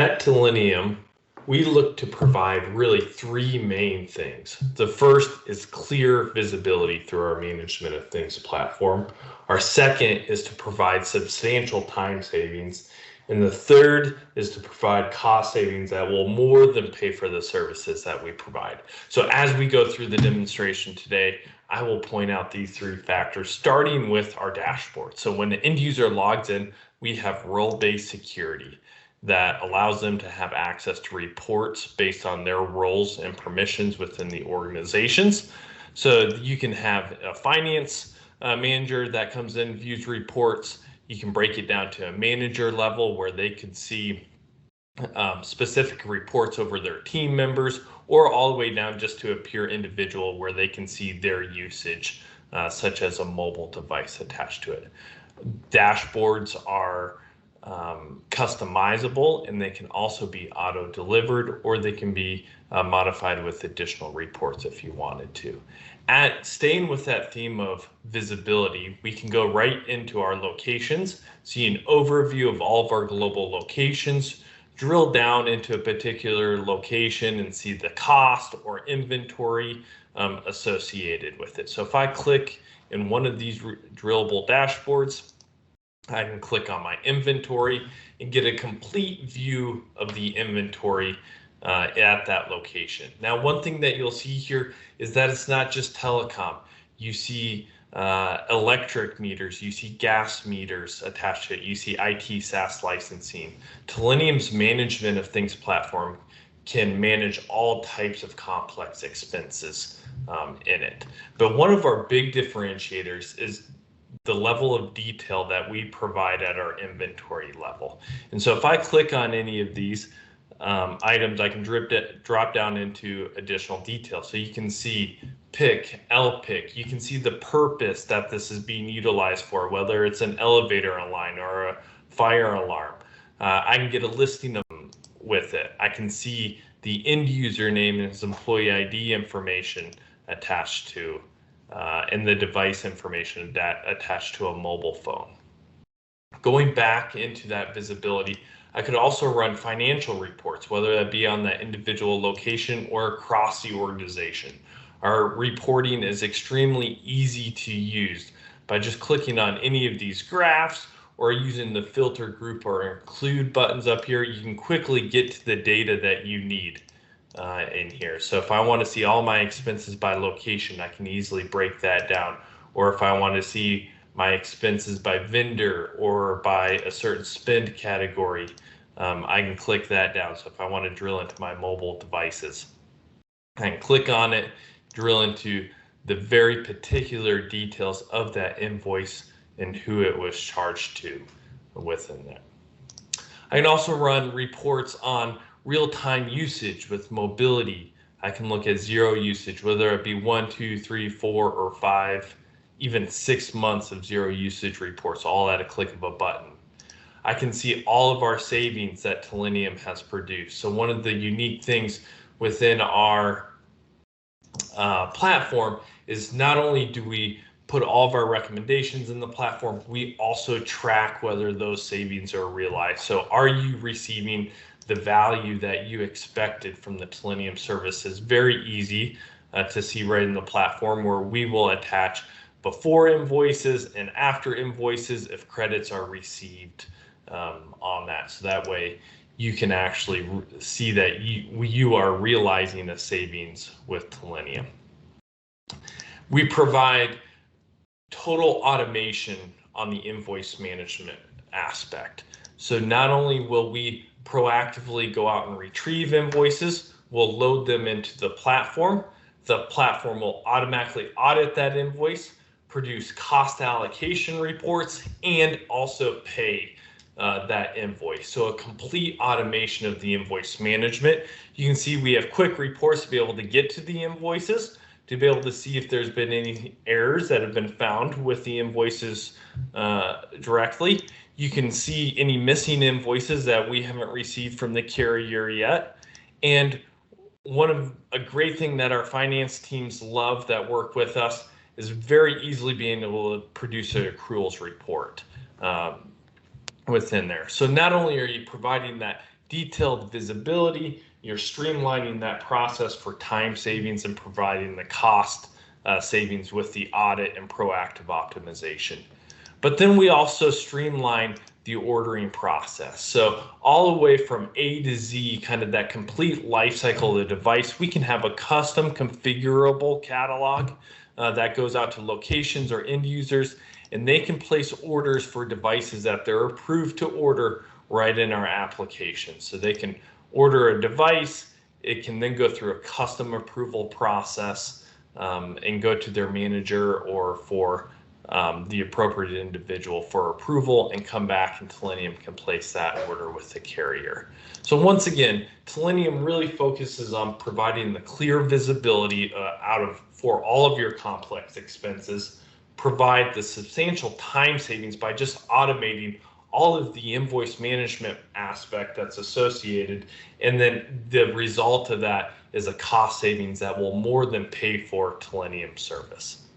At Tellennium, we look to provide really three main things. The first is clear visibility through our management of things platform. Our second is to provide substantial time savings. And the third is to provide cost savings that will more than pay for the services that we provide. So as we go through the demonstration today, I will point out these three factors, starting with our dashboard. So when the end user logs in, we have role-based security that allows them to have access to reports based on their roles and permissions within the organizations. So you can have a finance manager that comes in, views reports. You can break it down to a manager level where they could see specific reports over their team members, or all the way down just to a pure individual where they can see their usage, such as a mobile device attached to it. Dashboards are customizable, and they can also be auto delivered, or they can be modified with additional reports if you wanted to. Staying with that theme of visibility, we can go right into our locations, see an overview of all of our global locations, drill down into a particular location and see the cost or inventory associated with it. So if I click in one of these drillable dashboards, I can click on my inventory and get a complete view of the inventory at that location. Now, one thing that you'll see here is that it's not just telecom. You see electric meters, you see gas meters attached to it, you see IT SaaS licensing. Tellennium's management of things platform can manage all types of complex expenses in it. But one of our big differentiators is the level of detail that we provide at our inventory level. And so if I click on any of these items, I can drop down into additional detail. So you can see PIC, LPIC, you can see the purpose that this is being utilized for, whether it's an elevator alarm or a fire alarm. I can get a listing of them with it. I can see the end user name and his employee ID information attached to and the device information that attached to a mobile phone. Going back into that visibility, I could also run financial reports, whether that be on that individual location or across the organization. Our reporting is extremely easy to use by just clicking on any of these graphs or using the filter, group, or include buttons up here. You can quickly get to the data that you need in here. So if I want to see all my expenses by location, I can easily break that down. Or if I want to see my expenses by vendor or by a certain spend category, I can click that down. So if I want to drill into my mobile devices, I can click on it, drill into the very particular details of that invoice and who it was charged to within there. I can also run reports on real-time usage with mobility. I can look at zero usage, whether it be 1, 2, 3, 4, or 5, even 6 months of zero usage reports, all at a click of a button. I can see all of our savings that Tellennium has produced. So one of the unique things within our platform is not only do we put all of our recommendations in the platform, we also track whether those savings are realized. So are you receiving the value that you expected from the Tellennium services? Very easy to see right in the platform, where we will attach before invoices and after invoices if credits are received on that. So that way you can actually see that you are realizing a savings with Tellennium. We provide total automation on the invoice management aspect. So not only will we proactively go out and retrieve invoices, we'll load them into the platform. The platform will automatically audit that invoice, produce cost allocation reports, and also pay that invoice. So a complete automation of the invoice management. You can see we have quick reports to be able to get to the invoices, to be able to see if there's been any errors that have been found with the invoices directly. You can see any missing invoices that we haven't received from the carrier yet. And a great thing that our finance teams love that work with us is very easily being able to produce an accruals report within there. So not only are you providing that detailed visibility. You're streamlining that process for time savings and providing the cost savings with the audit and proactive optimization. But then we also streamline the ordering process. So all the way from A to Z, kind of that complete life cycle of the device, we can have a custom configurable catalog that goes out to locations or end users, and they can place orders for devices that they're approved to order right in our application. So they can order a device, it can then go through a custom approval process and go to their manager or for the appropriate individual for approval and come back, and Tellennium can place that order with the carrier. So once again, Tellennium really focuses on providing the clear visibility for all of your complex expenses, provide the substantial time savings by just automating all of the invoice management aspect that's associated, and then the result of that is a cost savings that will more than pay for Tellennium service.